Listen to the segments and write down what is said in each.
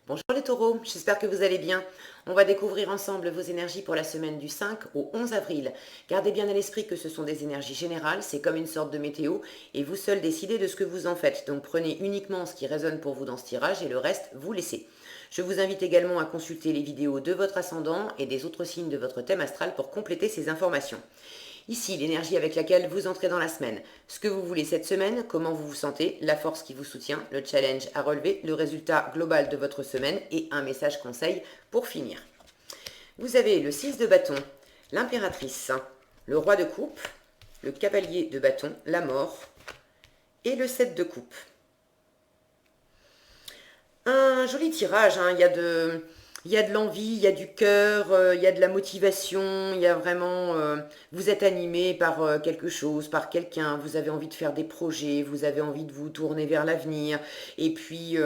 Bonjour les taureaux, j'espère que vous allez bien. On va découvrir ensemble vos énergies pour la semaine du 5 au 11 avril. Gardez bien à l'esprit que ce sont des énergies générales, c'est comme une sorte de météo, et vous seuls décidez de ce que vous en faites. Donc prenez uniquement ce qui résonne pour vous dans ce tirage et le reste, vous laissez. Je vous invite également à consulter les vidéos de votre ascendant et des autres signes de votre thème astral pour compléter ces informations. Ici, l'énergie avec laquelle vous entrez dans la semaine. Ce que vous voulez cette semaine, comment vous vous sentez, la force qui vous soutient, le challenge à relever, le résultat global de votre semaine et un message conseil pour finir. Vous avez le 6 de bâton, l'impératrice, le roi de coupe, le cavalier de bâton, la mort et le 7 de coupe. Un joli tirage, hein. Il y a de l'envie, il y a du cœur, il y a de la motivation, il y a vraiment... vous êtes animé par quelque chose, par quelqu'un, vous avez envie de faire des projets, vous avez envie de vous tourner vers l'avenir, et puis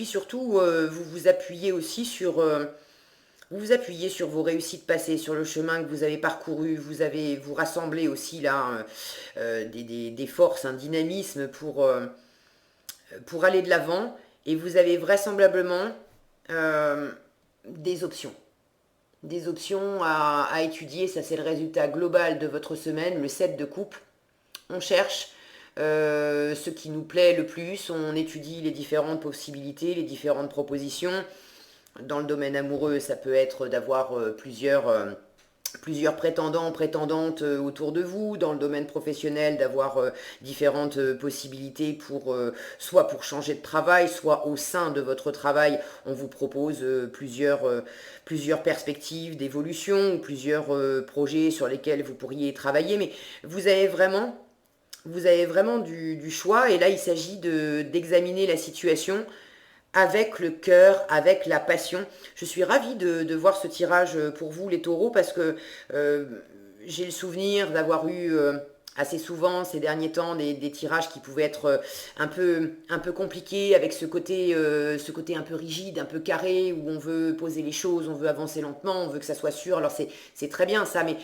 surtout, vous vous appuyez aussi sur... vous vous appuyez sur vos réussites passées, sur le chemin que vous avez parcouru, vous rassemblez aussi là des forces, un dynamisme pour aller de l'avant, et vous avez vraisemblablement euh, des options. Des options à étudier, ça c'est le résultat global de votre semaine, le 7 de coupe. On cherche ce qui nous plaît le plus, on étudie les différentes possibilités, les différentes propositions. Dans le domaine amoureux, ça peut être d'avoir plusieurs prétendants, prétendantes autour de vous, dans le domaine professionnel, d'avoir différentes possibilités soit pour changer de travail, soit au sein de votre travail, on vous propose plusieurs perspectives d'évolution ou plusieurs projets sur lesquels vous pourriez travailler, mais vous avez vraiment, vous avez vraiment du choix, et là il s'agit d'examiner la situation avec le cœur, avec la passion. Je suis ravie de voir ce tirage pour vous, les taureaux, parce que euh, j'ai le souvenir d'avoir eu assez souvent ces derniers temps des tirages qui pouvaient être un peu compliqués, avec ce côté un peu rigide, un peu carré, où on veut poser les choses, on veut avancer lentement, on veut que ça soit sûr. Alors c'est très bien ça, mais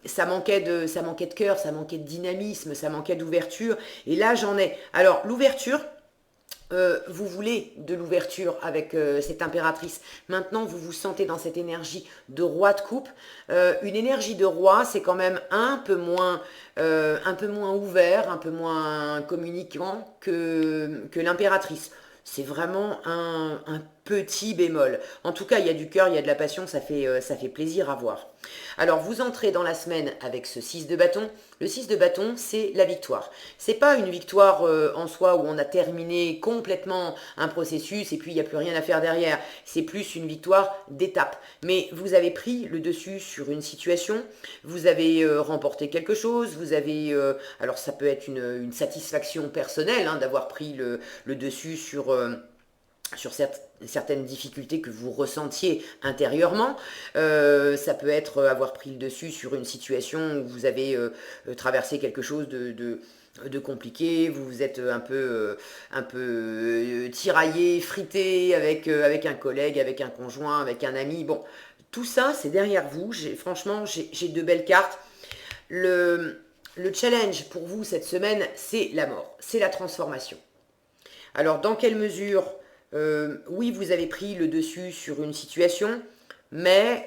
ça manquait de cœur, ça manquait de dynamisme, ça manquait d'ouverture. Et là j'en ai. Alors l'ouverture, vous voulez de l'ouverture avec cette impératrice. Maintenant, vous vous sentez dans cette énergie de roi de coupe. Une énergie de roi, c'est quand même un peu moins ouvert, un peu moins communicant que l'impératrice. C'est vraiment un petit bémol. En tout cas, il y a du cœur, il y a de la passion, ça fait plaisir à voir. Alors, vous entrez dans la semaine avec ce 6 de bâton. Le 6 de bâton, c'est la victoire. C'est pas une victoire en soi où on a terminé complètement un processus et puis il n'y a plus rien à faire derrière. C'est plus une victoire d'étape. Mais vous avez pris le dessus sur une situation, vous avez remporté quelque chose, alors ça peut être une satisfaction personnelle hein, d'avoir pris le dessus sur certaines difficultés que vous ressentiez intérieurement. Ça peut être avoir pris le dessus sur une situation où vous avez traversé quelque chose de compliqué, vous vous êtes un peu tiraillé, frité avec un collègue, avec un conjoint, avec un ami. Bon, tout ça, c'est derrière vous. Franchement, j'ai de belles cartes. Le challenge pour vous cette semaine, c'est la mort, c'est la transformation. Alors, dans quelle mesure, oui, vous avez pris le dessus sur une situation, mais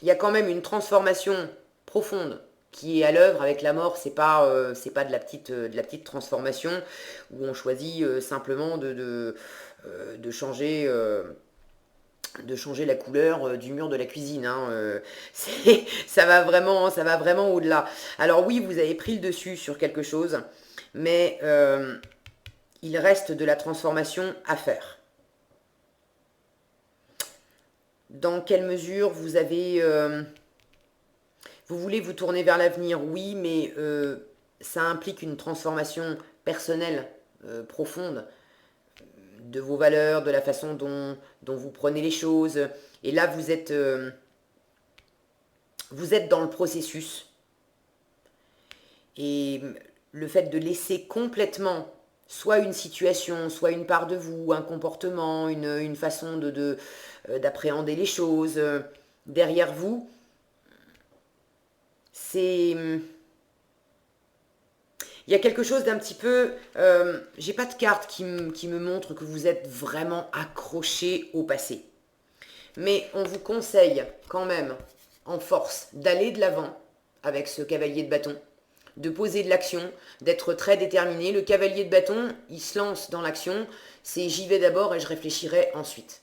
il y a quand même une transformation profonde qui est à l'œuvre avec la mort. C'est pas de la petite transformation où on choisit simplement de changer la couleur du mur de la cuisine. Hein. Ça va vraiment au-delà. Alors oui, vous avez pris le dessus sur quelque chose, mais il reste de la transformation à faire. Dans quelle mesure vous voulez vous tourner vers l'avenir? Oui, mais ça implique une transformation personnelle profonde de vos valeurs, de la façon dont vous prenez les choses. Et là, vous êtes dans le processus. Et le fait de laisser complètement soit une situation, soit une part de vous, un comportement, une façon d'appréhender les choses derrière vous, c'est Il y a quelque chose d'un petit peu... j'ai pas de carte qui me montre que vous êtes vraiment accroché au passé. Mais on vous conseille quand même, en force, d'aller de l'avant avec ce cavalier de bâton, de poser de l'action, d'être très déterminé. Le cavalier de bâton, il se lance dans l'action, c'est j'y vais d'abord et je réfléchirai ensuite.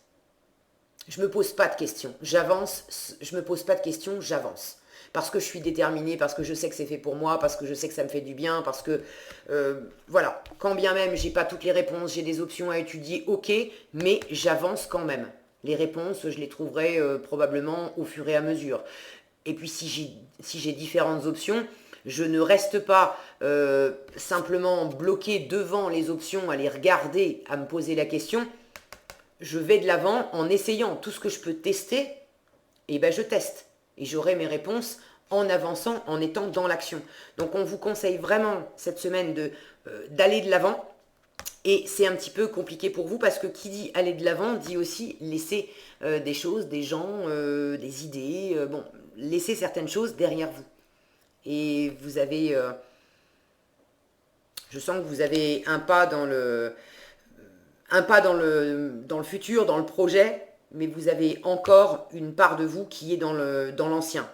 Je me pose pas de questions, j'avance, je me pose pas de questions, j'avance. Parce que je suis déterminée, parce que je sais que c'est fait pour moi, parce que je sais que ça me fait du bien, parce que, voilà, quand bien même j'ai pas toutes les réponses, j'ai des options à étudier, ok, mais j'avance quand même. Les réponses, je les trouverai probablement au fur et à mesure. Et puis si j'ai différentes options, je ne reste pas simplement bloqué devant les options, à les regarder, à me poser la question. Je vais de l'avant en essayant tout ce que je peux tester, et ben je teste. Et j'aurai mes réponses en avançant, en étant dans l'action. Donc on vous conseille vraiment cette semaine d'aller de l'avant. Et c'est un petit peu compliqué pour vous parce que qui dit aller de l'avant dit aussi laisser des choses, des gens, des idées, bon, laisser certaines choses derrière vous. Et vous avez, je sens que vous avez un pas dans le futur, dans le projet, mais vous avez encore une part de vous qui est dans l'ancien.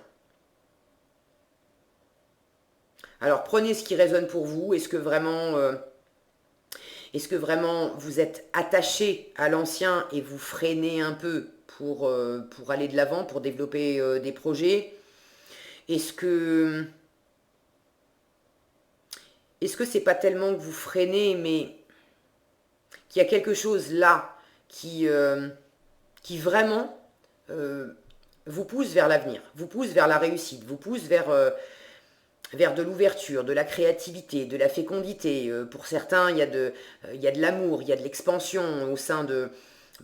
Alors prenez ce qui résonne pour vous. Est-ce que vraiment vous êtes attaché à l'ancien et vous freinez un peu pour aller de l'avant, pour développer des projets? Est-ce que c'est pas tellement que vous freinez, mais qu'il y a quelque chose là qui vraiment vous pousse vers l'avenir, vous pousse vers la réussite, vous pousse vers de l'ouverture, de la créativité, de la fécondité. Pour certains, il y a de l'amour, il y a de l'expansion au sein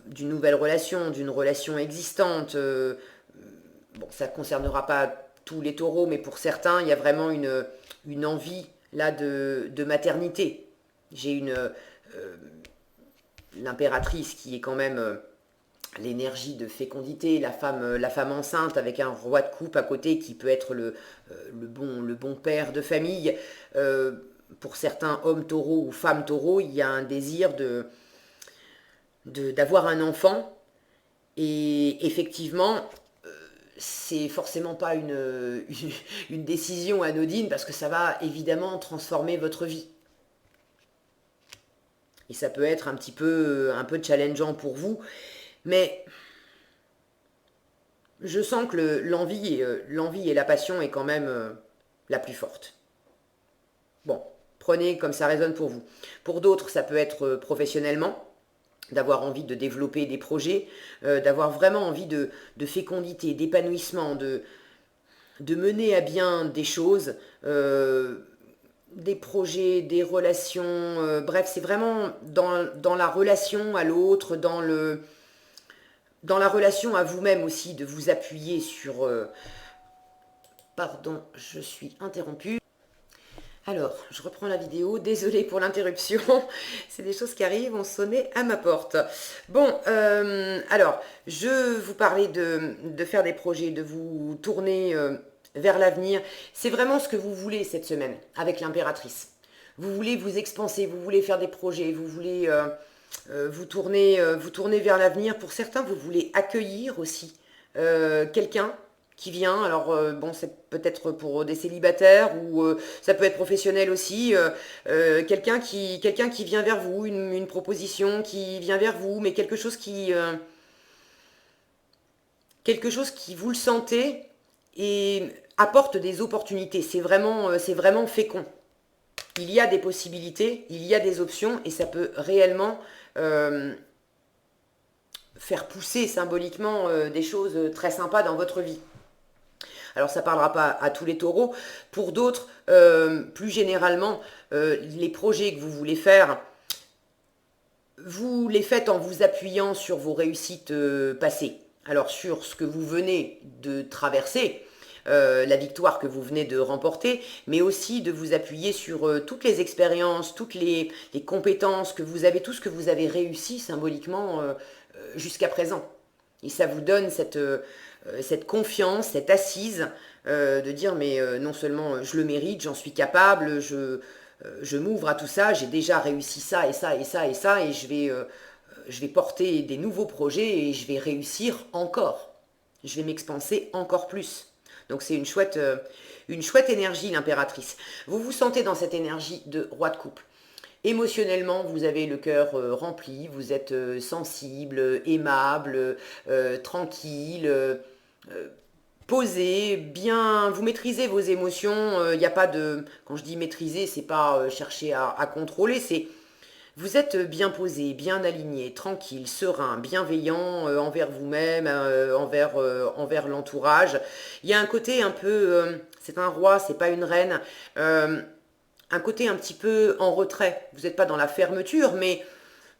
d'une nouvelle relation, d'une relation existante. Bon, ça ne concernera pas tous les taureaux, mais pour certains, il y a vraiment une envie là de maternité. J'ai l'impératrice qui est quand même l'énergie de fécondité, la femme enceinte avec un roi de coupe à côté qui peut être le bon père de famille. Pour certains hommes taureaux ou femmes taureaux, il y a un désir d'avoir un enfant. Et effectivement, c'est forcément pas une décision anodine parce que ça va évidemment transformer votre vie. Et ça peut être un peu challengeant pour vous. Mais je sens que l'envie et la passion est quand même la plus forte. Bon, prenez comme ça résonne pour vous. Pour d'autres, ça peut être professionnellement, d'avoir envie de développer des projets, d'avoir vraiment envie de fécondité, d'épanouissement, de mener à bien des choses, des projets, des relations. Bref, c'est vraiment dans la relation à l'autre, dans la relation à vous-même aussi, de vous appuyer sur... Pardon, je suis interrompue. Alors, je reprends la vidéo. Désolée pour l'interruption. C'est des choses qui arrivent, on sonnait à ma porte. Bon, alors, je vous parlais de faire des projets, de vous tourner vers l'avenir. C'est vraiment ce que vous voulez cette semaine avec l'impératrice. Vous voulez vous expanser, vous voulez faire des projets, vous voulez... vous tournez vers l'avenir. Pour certains, vous voulez accueillir aussi quelqu'un qui vient. Alors, bon, c'est peut-être pour des célibataires ou ça peut être professionnel aussi. Quelqu'un qui vient vers vous, une proposition qui vient vers vous, mais quelque chose qui vous le sentez et apporte des opportunités. C'est vraiment fécond. Il y a des possibilités, il y a des options et ça peut réellement faire pousser symboliquement des choses très sympas dans votre vie. Alors ça ne parlera pas à tous les taureaux. Pour d'autres, plus généralement, les projets que vous voulez faire, vous les faites en vous appuyant sur vos réussites passées. Alors sur ce que vous venez de traverser, la victoire que vous venez de remporter, mais aussi de vous appuyer sur toutes les expériences, toutes les compétences que vous avez, tout ce que vous avez réussi symboliquement jusqu'à présent. Et ça vous donne cette confiance, cette assise de dire mais non seulement je le mérite, j'en suis capable, je m'ouvre à tout ça, j'ai déjà réussi ça et ça et ça et ça, et je vais porter des nouveaux projets et je vais réussir encore. Je vais m'expanser encore plus. Donc c'est une chouette énergie, l'impératrice. Vous vous sentez dans cette énergie de roi de coupe. Émotionnellement, vous avez le cœur rempli, vous êtes sensible, aimable, tranquille, posé, bien, vous maîtrisez vos émotions. Il n'y a pas de, quand je dis maîtriser, c'est pas chercher à contrôler, c'est vous êtes bien posé, bien aligné, tranquille, serein, bienveillant envers vous-même, envers l'entourage. Il y a un côté un peu, c'est un roi, c'est pas une reine, un côté un petit peu en retrait. Vous n'êtes pas dans la fermeture, mais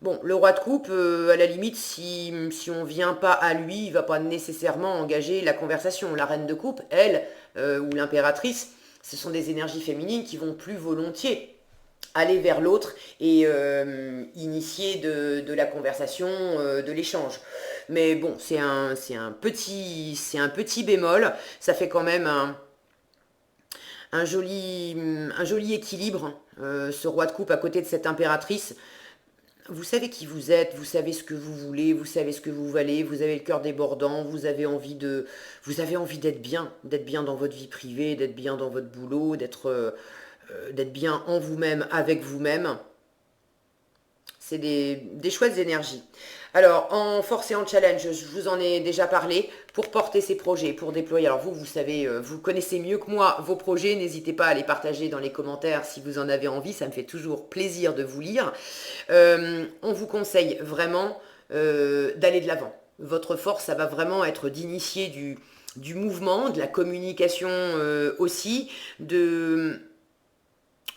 bon, le roi de coupe, à la limite, si on vient pas à lui, il va pas nécessairement engager la conversation. La reine de coupe, elle, ou l'impératrice, ce sont des énergies féminines qui vont plus volontiers aller vers l'autre et initier de la conversation, de l'échange. Mais bon, c'est un petit bémol. Ça fait quand même un joli équilibre, ce roi de coupe à côté de cette impératrice. Vous savez qui vous êtes, vous savez ce que vous voulez, vous savez ce que vous valez, vous avez le cœur débordant, vous avez envie d'être bien dans votre vie privée, d'être bien dans votre boulot, d'être bien en vous-même, avec vous-même. C'est des chouettes énergies. Alors, en force et en challenge, je vous en ai déjà parlé, pour porter ces projets, pour déployer. Alors vous savez, vous connaissez mieux que moi vos projets, n'hésitez pas à les partager dans les commentaires si vous en avez envie, ça me fait toujours plaisir de vous lire. On vous conseille vraiment d'aller de l'avant. Votre force, ça va vraiment être d'initier du mouvement, de la communication aussi, de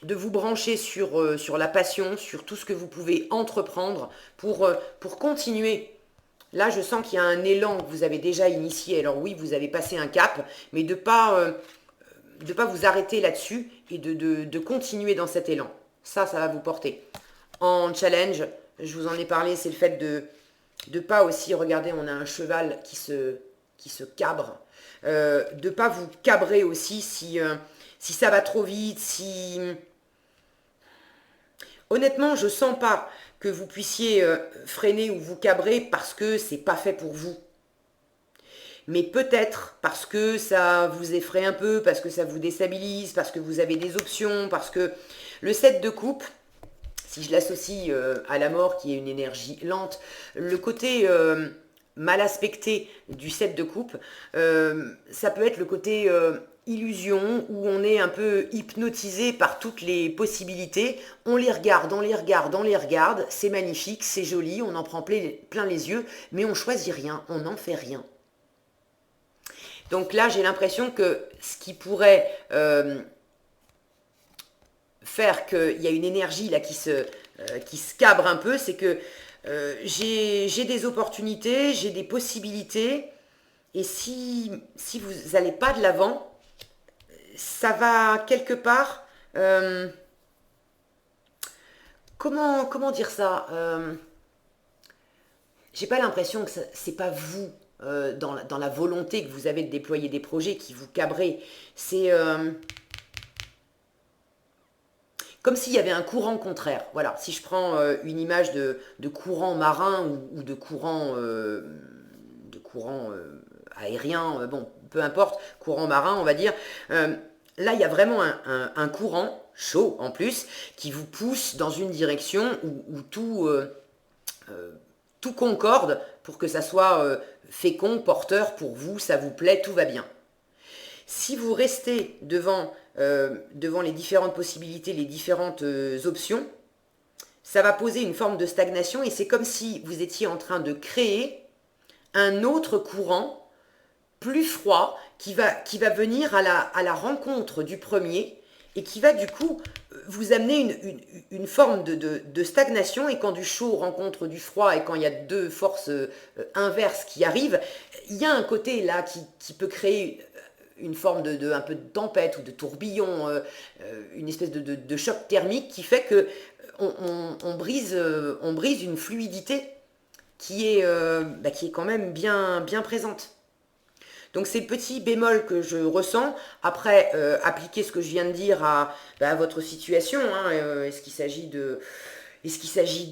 vous brancher sur la passion, sur tout ce que vous pouvez entreprendre pour continuer. Là, je sens qu'il y a un élan que vous avez déjà initié. Alors oui, vous avez passé un cap, mais de pas vous arrêter là-dessus et de continuer dans cet élan. Ça va vous porter. En challenge, je vous en ai parlé, c'est le fait de pas aussi, regardez, on a un cheval qui se cabre. De pas vous cabrer aussi si ça va trop vite, si... Honnêtement, je sens pas que vous puissiez freiner ou vous cabrer parce que c'est pas fait pour vous. Mais peut-être parce que ça vous effraie un peu, parce que ça vous déstabilise, parce que vous avez des options, parce que le 7 de coupe, si je l'associe à la mort qui est une énergie lente, le côté mal aspecté du 7 de coupe, ça peut être le côté illusion où on est un peu hypnotisé par toutes les possibilités. On les regarde, on les regarde, on les regarde, c'est magnifique, c'est joli, on en prend plein les yeux, mais on choisit rien, on n'en fait rien. Donc là, j'ai l'impression que ce qui pourrait faire qu'il y a une énergie là qui se cabre un peu, c'est que j'ai des opportunités, j'ai des possibilités, et si vous n'allez pas de l'avant, ça va quelque part... comment dire ça j'ai pas l'impression que c'est pas vous, dans la volonté que vous avez de déployer des projets qui vous cabrez. C'est comme s'il y avait un courant contraire. Voilà, si je prends une image de courant marin ou de courant aérien, bon, peu importe, courant marin, on va dire. Là, il y a vraiment un courant chaud en plus qui vous pousse dans une direction où tout concorde pour que ça soit fécond, porteur pour vous, ça vous plaît, tout va bien. Si vous restez devant les différentes possibilités, les différentes options, ça va poser une forme de stagnation et c'est comme si vous étiez en train de créer un autre courant plus froid qui va venir à la rencontre du premier et qui va du coup vous amener une forme de stagnation. Et quand du chaud rencontre du froid et quand il y a deux forces inverses qui arrivent, il y a un côté là qui peut créer une forme un peu de tempête ou de tourbillon, une espèce de choc thermique qui fait que on brise une fluidité qui est quand même bien présente. Donc c'est le petit bémol que je ressens. Après, appliquer ce que je viens de dire à votre situation. Hein. Est-ce qu'il s'agit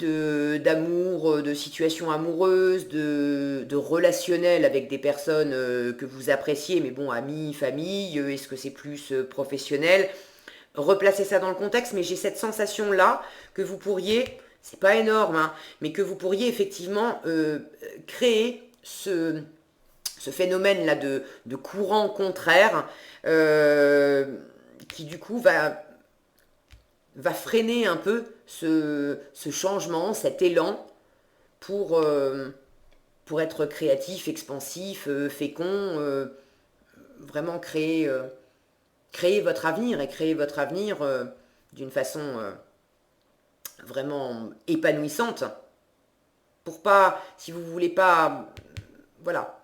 d'amour, de situation amoureuse, de relationnel avec des personnes que vous appréciez, mais bon, amis, famille, est-ce que c'est plus professionnel? Replacez ça dans le contexte, mais j'ai cette sensation-là que vous pourriez, c'est pas énorme, hein, mais que vous pourriez effectivement créer ce phénomène-là de courant contraire qui du coup va freiner un peu ce changement, cet élan pour être créatif, expansif, fécond, vraiment créer votre avenir et créer votre avenir d'une façon vraiment épanouissante. Pour pas, si vous voulez pas, voilà.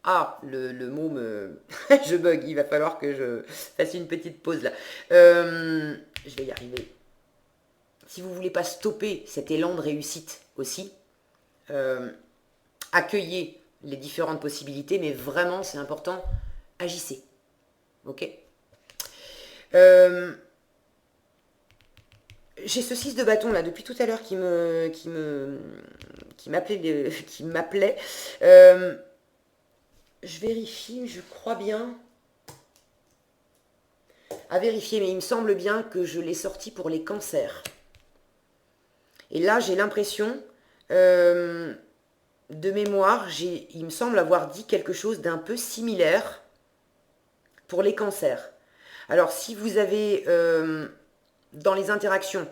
Ah, le mot me... je bug, il va falloir que je fasse une petite pause là. Je vais y arriver. Si vous voulez pas stopper cet élan de réussite aussi, accueillez les différentes possibilités, mais vraiment, c'est important, agissez. Ok. J'ai ce 6 de bâton là depuis tout à l'heure qui m'appelait. Je vérifie, je crois bien. À vérifier, mais il me semble bien que je l'ai sorti pour les cancers. Et là, j'ai l'impression, de mémoire, il me semble avoir dit quelque chose d'un peu similaire pour les cancers. Alors, si vous avez, dans les interactions,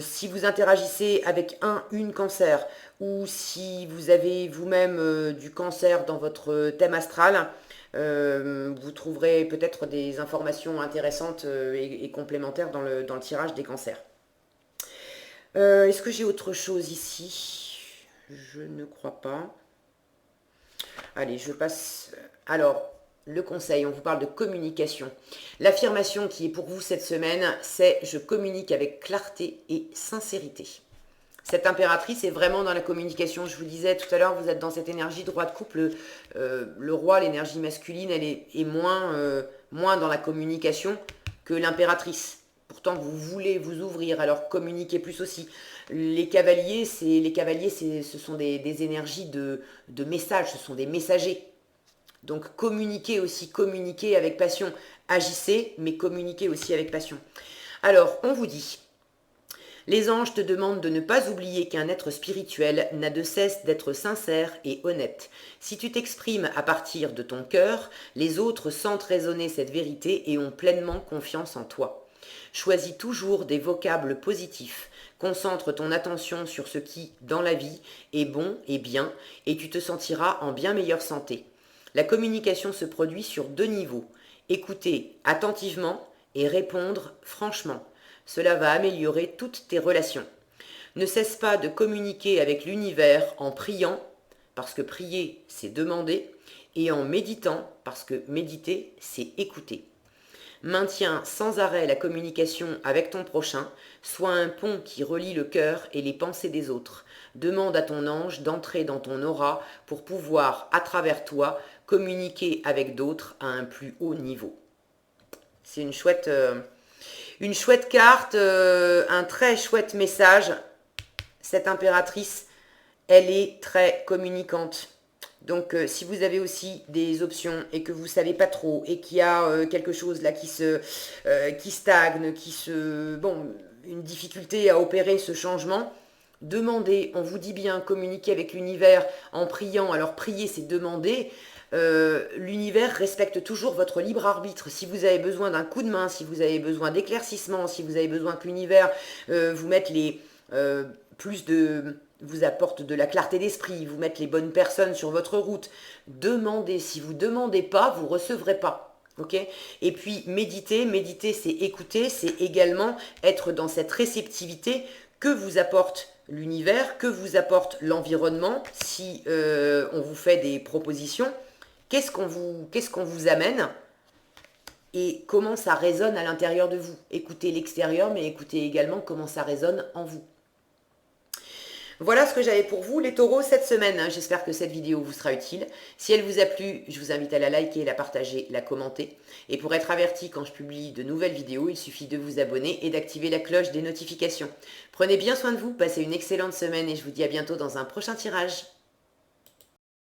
si vous interagissez avec une cancer, ou si vous avez vous-même du cancer dans votre thème astral, vous trouverez peut-être des informations intéressantes et complémentaires dans le tirage des cancers. Est-ce que j'ai autre chose ici? Je ne crois pas. Allez, je passe. Alors, le conseil, on vous parle de communication. L'affirmation qui est pour vous cette semaine, c'est « Je communique avec clarté et sincérité ». Cette impératrice est vraiment dans la communication. Je vous disais tout à l'heure, vous êtes dans cette énergie de roi de couple. Le roi, l'énergie masculine, elle est moins dans la communication que l'impératrice. Pourtant, vous voulez vous ouvrir, alors communiquez plus aussi. Les cavaliers, ce sont des énergies de messages, ce sont des messagers. Donc communiquez aussi, communiquez avec passion. Agissez, mais communiquez aussi avec passion. Alors, on vous dit, les anges te demandent de ne pas oublier qu'un être spirituel n'a de cesse d'être sincère et honnête. Si tu t'exprimes à partir de ton cœur, les autres sentent résonner cette vérité et ont pleinement confiance en toi. Choisis toujours des vocables positifs. Concentre ton attention sur ce qui, dans la vie, est bon et bien, et tu te sentiras en bien meilleure santé. La communication se produit sur 2 niveaux. Écouter attentivement et répondre franchement. Cela va améliorer toutes tes relations. Ne cesse pas de communiquer avec l'univers en priant, parce que prier, c'est demander, et en méditant, parce que méditer, c'est écouter. Maintiens sans arrêt la communication avec ton prochain, sois un pont qui relie le cœur et les pensées des autres. Demande à ton ange d'entrer dans ton aura pour pouvoir, à travers toi, communiquer avec d'autres à un plus haut niveau. C'est une chouette carte, un très chouette message. Cette impératrice, elle est très communicante. Donc si vous avez aussi des options et que vous ne savez pas trop et qu'il y a quelque chose là qui stagne, une difficulté à opérer ce changement, demandez, on vous dit bien, communiquer avec l'univers en priant. Alors prier, c'est demander. L'univers respecte toujours votre libre arbitre. Si vous avez besoin d'un coup de main, si vous avez besoin d'éclaircissement, si vous avez besoin que l'univers vous mette vous apporte de la clarté d'esprit, vous mette les bonnes personnes sur votre route, demandez. Si vous ne demandez pas, vous ne recevrez pas. Okay. Et puis méditer, c'est écouter, c'est également être dans cette réceptivité que vous apporte l'univers, que vous apporte l'environnement. Si on vous fait des propositions, qu'est-ce qu'on vous amène et comment ça résonne à l'intérieur de vous. Écoutez l'extérieur, mais écoutez également comment ça résonne en vous. Voilà ce que j'avais pour vous, les taureaux, cette semaine. J'espère que cette vidéo vous sera utile. Si elle vous a plu, je vous invite à la liker, la partager, la commenter. Et pour être averti quand je publie de nouvelles vidéos, il suffit de vous abonner et d'activer la cloche des notifications. Prenez bien soin de vous, passez une excellente semaine et je vous dis à bientôt dans un prochain tirage.